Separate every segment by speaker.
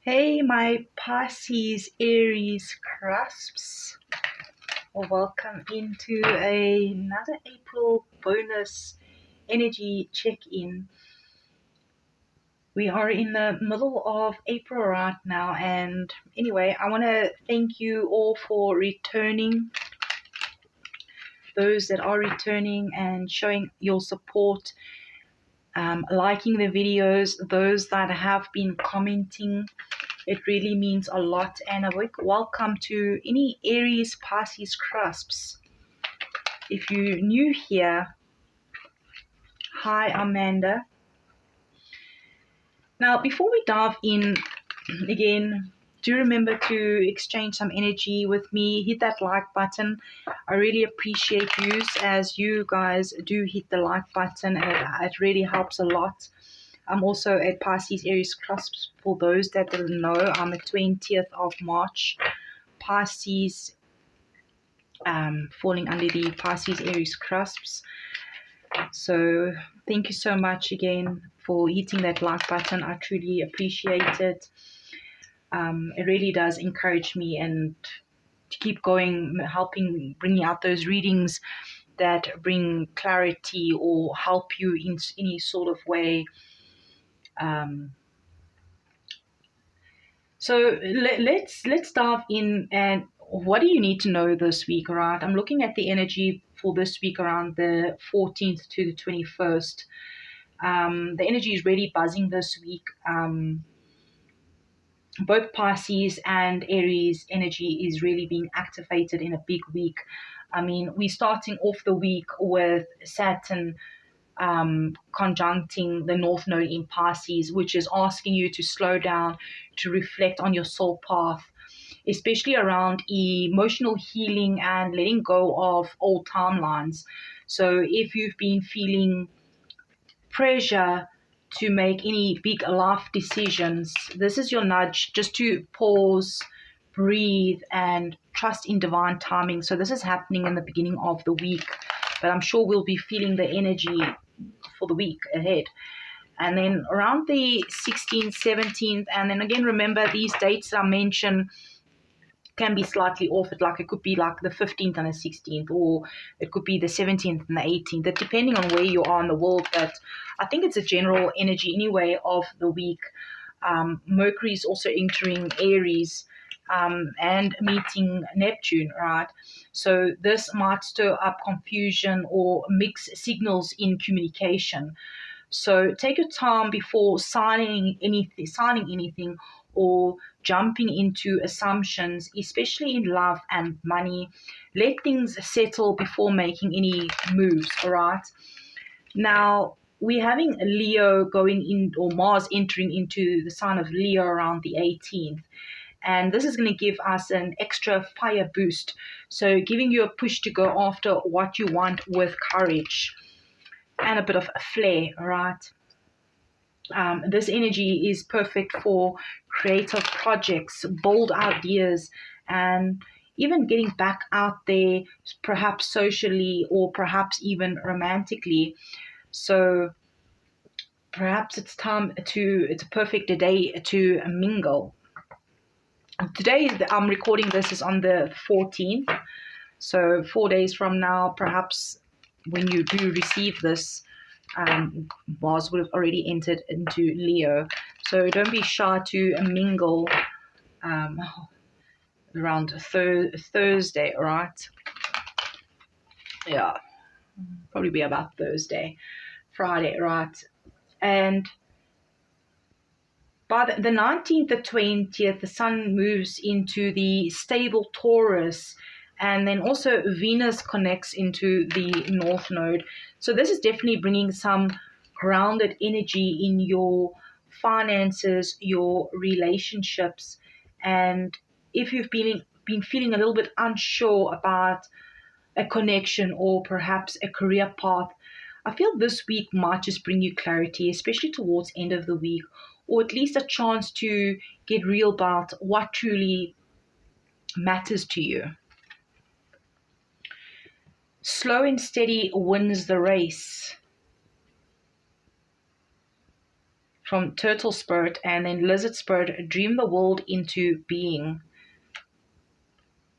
Speaker 1: Hey, my Pisces Aries Cusps. Welcome into another April bonus energy check-in. We are in the middle of April right now, and anyway, I want to thank you all for returning, those that are returning and showing your support, liking the videos, those that have been commenting. It really means a lot. And a big welcome to any Aries Pisces Cusps. If you're new here, hi Amanda. Now, before we dive in, again, do remember to exchange some energy with me. Hit that like button. I really appreciate you as you guys do hit the like button. It really helps a lot. I'm also at Pisces Aries Cusp. For those that didn't know, I'm the 20th of March. Pisces, falling under the Pisces Aries Cusps. So thank you so much again for hitting that like button. I truly appreciate it. It really does encourage me and to keep going, helping bringing out those readings that bring clarity or help you in any sort of way. So let's dive in. And what do you need to know this week, right? I'm looking at the energy for this week around the 14th to the 21st. The energy is really buzzing this week. Both Pisces and Aries energy is really being activated in a big week. I mean, we're starting off the week with Saturn conjuncting the North Node in Pisces, which is asking you to slow down, to reflect on your soul path, especially around emotional healing and letting go of old timelines. So if you've been feeling pressure to make any big life decisions, this is your nudge just to pause, breathe, and trust in divine timing. So this is happening in the beginning of the week, but I'm sure we'll be feeling the energy for the week ahead. And then around the 16th, 17th, and then again, remember these dates I mentioned can be slightly off. It could be like the 15th and the 16th, or it could be the 17th and the 18th, depending on where you are in the world. But I think it's a general energy anyway of the week. Mercury is also entering Aries and meeting Neptune, right? So this might stir up confusion or mix signals in communication. So take your time before signing anything or jumping into assumptions, especially in love and money. Let things settle before making any moves, all right? Now, we're having Leo going in, or Mars entering into the sign of Leo around the 18th. And this is going to give us an extra fire boost. So giving you a push to go after what you want with courage and a bit of a flair, right? This energy is perfect for creative projects, bold ideas, and even getting back out there, perhaps socially or perhaps even romantically. So perhaps it's a perfect day to mingle. Today, I'm recording this is on the 14th. So 4 days from now, perhaps when you do receive this, Mars would have already entered into Leo. So don't be shy to mingle around Thursday, all right? Yeah, probably be about Thursday, Friday, right? And by the 19th, the 20th, the Sun moves into the stable Taurus, and then also Venus connects into the North Node. So this is definitely bringing some grounded energy in your finances, your relationships, and if you've been feeling a little bit unsure about a connection or perhaps a career path, I feel this week might just bring you clarity, especially towards end of the week, or at least a chance to get real about what truly matters to you. Slow and steady wins the race. from Turtle Spirit, and then Lizard Spirit, dream the world into being.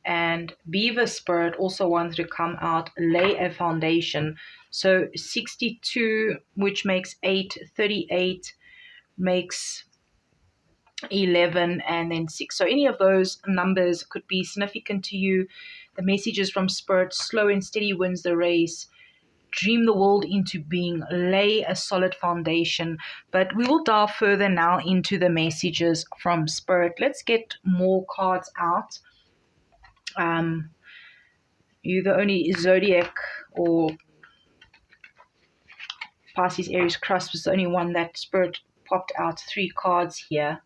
Speaker 1: And Beaver Spirit also wants to come out, lay a foundation. So 62, which makes 8, 38 makes 11, and then 6. So any of those numbers could be significant to you. The messages from Spirit: slow and steady wins the race. Dream the world into being, lay a solid foundation. But we will dive further now into the messages from Spirit. Let's get more cards out. You're the only zodiac, or Pisces Aries Cusp was the only one that Spirit popped out 3 cards here.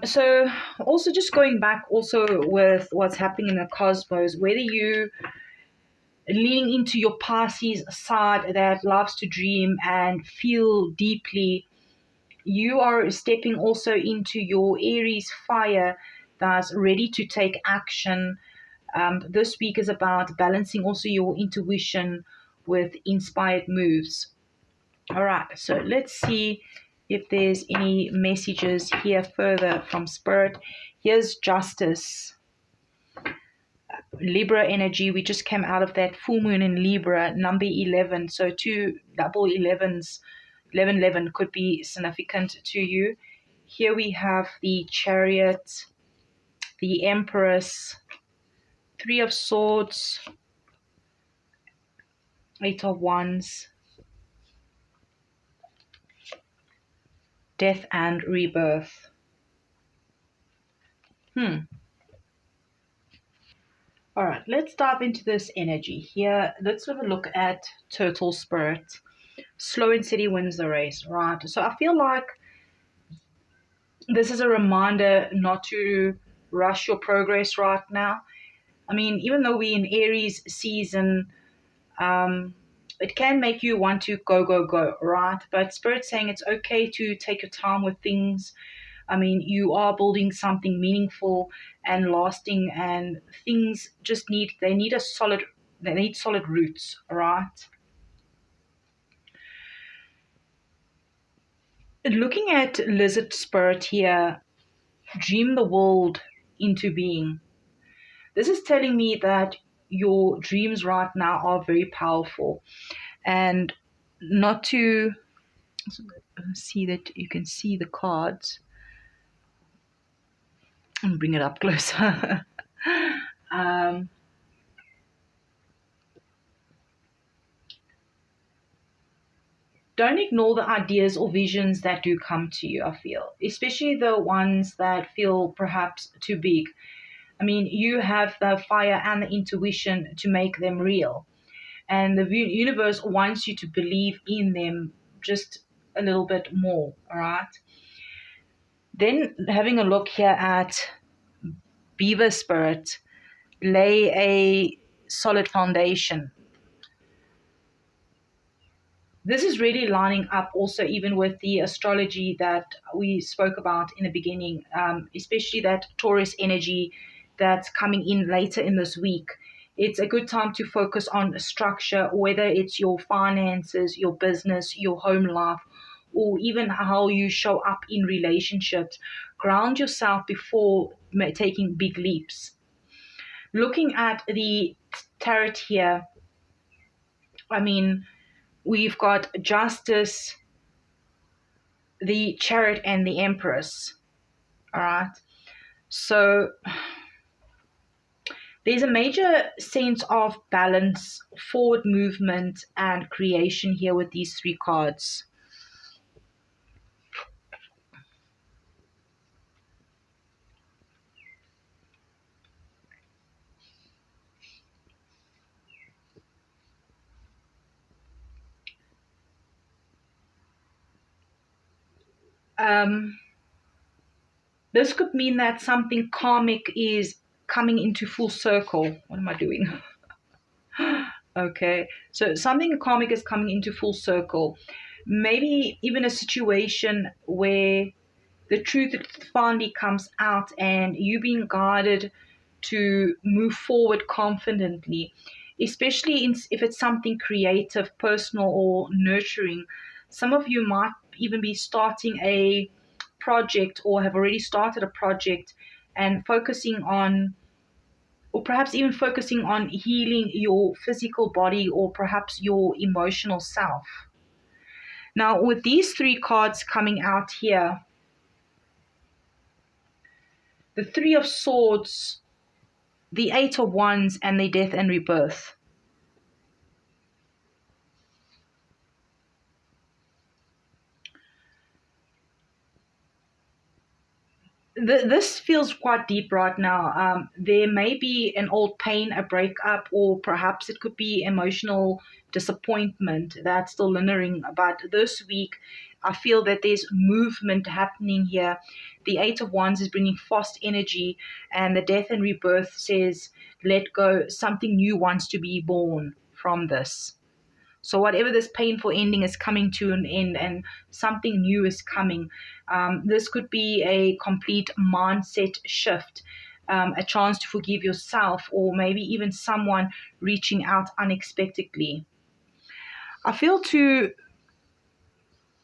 Speaker 1: So also just going back also with what's happening in the cosmos, whether you leaning into your Pisces side that loves to dream and feel deeply, you are stepping also into your Aries fire that's ready to take action. This week is about balancing also your intuition with inspired moves. All right, so let's see if there's any messages here further from Spirit. Here's Justice. Libra energy. We just came out of that full moon in Libra, number 11. So 2 double 11s, 11 could be significant to you. Here we have the Chariot, the Empress, 3 of Swords, 8 of Wands, Death and Rebirth. All right, let's dive into this energy here. Let's have a look at Turtle Spirit. Slow and steady wins the race, right? So I feel like this is a reminder not to rush your progress right now. I mean, even though we're in Aries season, it can make you want to go, right? But Spirit's saying it's okay to take your time with things. I mean, you are building something meaningful and lasting, and things just need solid roots, right? Looking at Lizard Spirit here, dream the world into being. This is telling me that your dreams right now are very powerful, and not to see that you can see the cards and bring it up closer. Don't ignore the ideas or visions that do come to you, I feel, especially the ones that feel perhaps too big. I mean, you have the fire and the intuition to make them real. And the universe wants you to believe in them just a little bit more, all right? Then having a look here at Beaver Spirit, lay a solid foundation. This is really lining up also even with the astrology that we spoke about in the beginning, especially that Taurus energy that's coming in later in this week. It's a good time to focus on structure, whether it's your finances, your business, your home life, or even how you show up in relationships. Ground yourself before taking big leaps. Looking at the tarot here, I mean, we've got Justice, the Chariot, and the Empress. All right. So there's a major sense of balance, forward movement, and creation here with these 3 cards. This could mean that something karmic is coming into full circle. What am I doing? Okay, so something karmic is coming into full circle. Maybe even a situation where the truth finally comes out and you being guided to move forward confidently, especially if it's something creative, personal, or nurturing. Some of you might even be starting a project or have already started a project and focusing on, or perhaps even focusing on healing your physical body or perhaps your emotional self. Now, with these three cards coming out here, the Three of Swords, the Eight of Wands, and the Death and Rebirth. This feels quite deep right now. There may be an old pain, a breakup, or perhaps it could be emotional disappointment that's still lingering. But this week, I feel that there's movement happening here. The Eight of Wands is bringing fast energy, and the Death and Rebirth says, let go. Something new wants to be born from this. So whatever this painful ending is coming to an end and something new is coming. This could be a complete mindset shift, a chance to forgive yourself or maybe even someone reaching out unexpectedly. I feel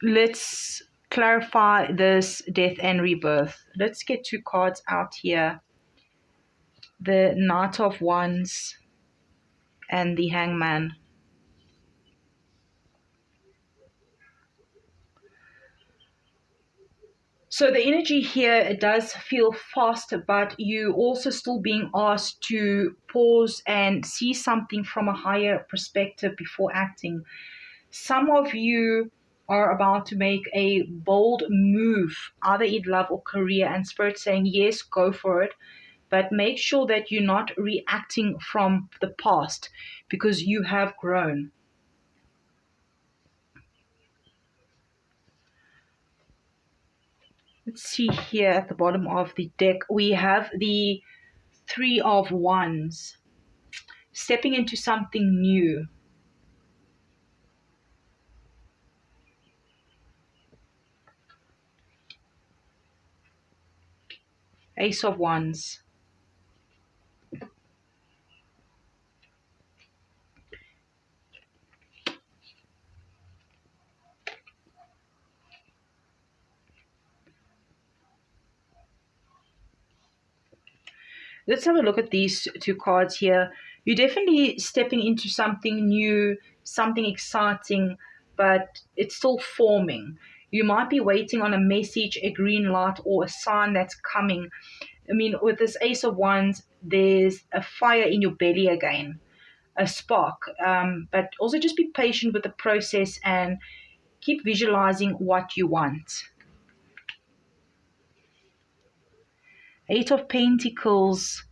Speaker 1: let's clarify this Death and Rebirth. Let's get two cards out here. The Knight of Wands and the Hangman. So the energy here, it does feel fast, but you also still being asked to pause and see something from a higher perspective before acting. Some of you are about to make a bold move, either in love or career, and Spirit saying, yes, go for it. But make sure that you're not reacting from the past because you have grown. Let's see here at the bottom of the deck, we have the Three of Wands, stepping into something new. Ace of Wands. Let's have a look at these two cards here. You're definitely stepping into something new, something exciting, but it's still forming. You might be waiting on a message, a green light, or a sign that's coming. I mean, with this Ace of Wands, there's a fire in your belly again, a spark. But also just be patient with the process and keep visualizing what you want. Eight of Pentacles,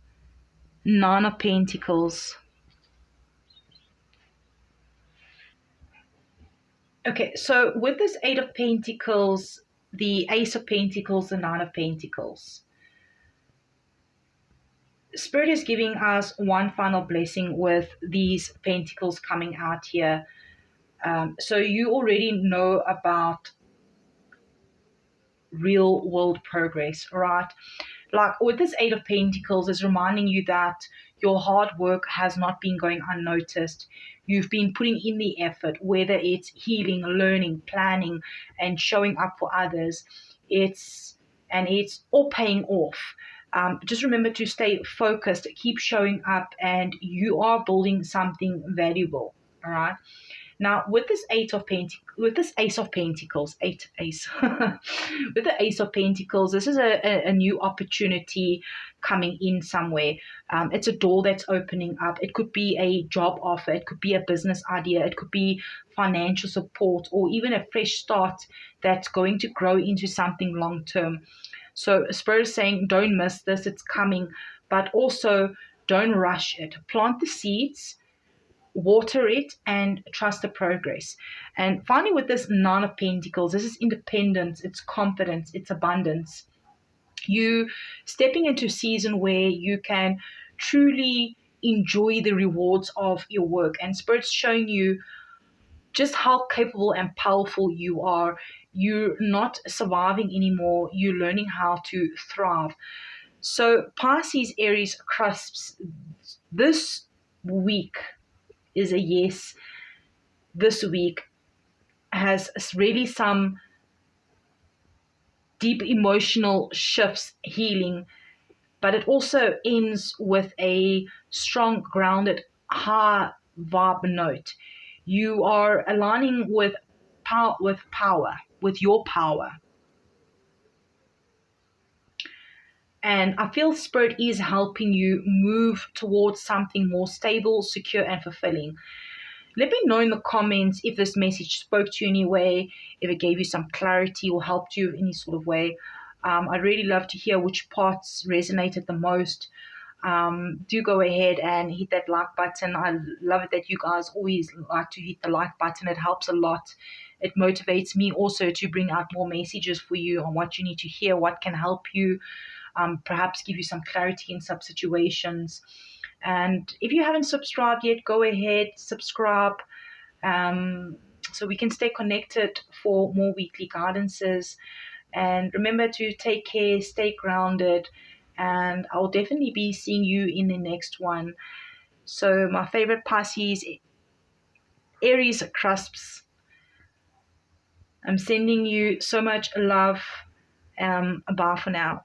Speaker 1: Nine of Pentacles. Okay, so with this Eight of Pentacles, the Ace of Pentacles, the Nine of Pentacles, Spirit is giving us one final blessing with these pentacles coming out here. So you already know about real world progress, right? Like with this Eight of Pentacles is reminding you that your hard work has not been going unnoticed. You've been putting in the effort, whether it's healing, learning, planning, and showing up for others. It's all paying off. Just remember to stay focused, keep showing up, and you are building something valuable. All right. Now, with this with this Ace of Pentacles, with the Ace of Pentacles, this is a new opportunity coming in somewhere. It's a door that's opening up. It could be a job offer. It could be a business idea. It could be financial support or even a fresh start that's going to grow into something long term. So Spirit is saying, don't miss this. It's coming, but also don't rush it. Plant the seeds, water it, and trust the progress. And finally, with this Nine of Pentacles, this is independence, it's confidence, it's abundance. You stepping into a season where you can truly enjoy the rewards of your work, and Spirit's showing you just how capable and powerful you are. You're not surviving anymore, you're learning how to thrive. So Pisces Aries Cusps, this week is a yes. This week, has really some deep emotional shifts, healing, but it also ends with a strong, grounded, high vibe note. You are aligning with power, with your power. And I feel Spirit is helping you move towards something more stable, secure, and fulfilling. Let me know in the comments if this message spoke to you in any way, if it gave you some clarity or helped you in any sort of way. I'd really love to hear which parts resonated the most. Do go ahead and hit that like button. I love it that you guys always like to hit the like button. It helps a lot. It motivates me also to bring out more messages for you on what you need to hear, what can help you, perhaps give you some clarity in some situations. And if you haven't subscribed yet, go ahead, subscribe, so we can stay connected for more weekly guidances. And remember to take care, stay grounded, and I'll definitely be seeing you in the next one. So my favorite Pisces Aries Cusps, I'm sending you so much love. Bye for now.